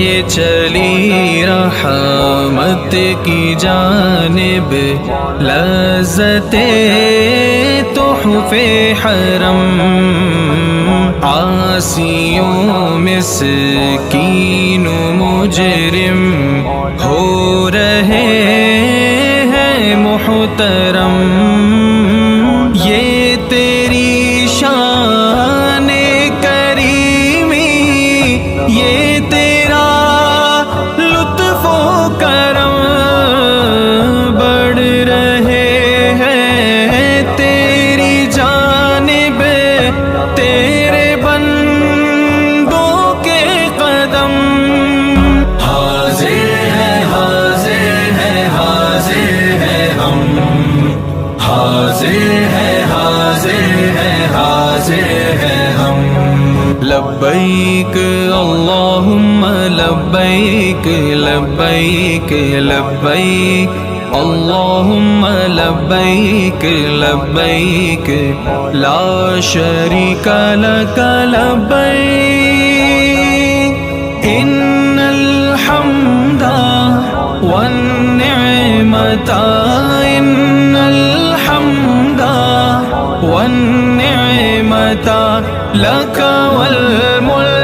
یہ چلی رحمت کی جانب لذت تحفے حرم، عاصیوں مسکین و مجرم ہو رہے ہیں محترم، یہ تیری شان کریمی، یہ تیرا لطف و کرم، بڑھ رہے ہیں تیری جانب تیرے بندوں کے قدم، حاضر ہے حاضر ہے حاضر ہے ہم، حاضر ہے حاضر ہے حاضر ہے ہم، لبیک اللہم لبیک لبیک لبیک اللہم لبیک لبیک لا شریک لک لبیک، ان الحمد والنعمت ان الحمد والنعمت لک والملک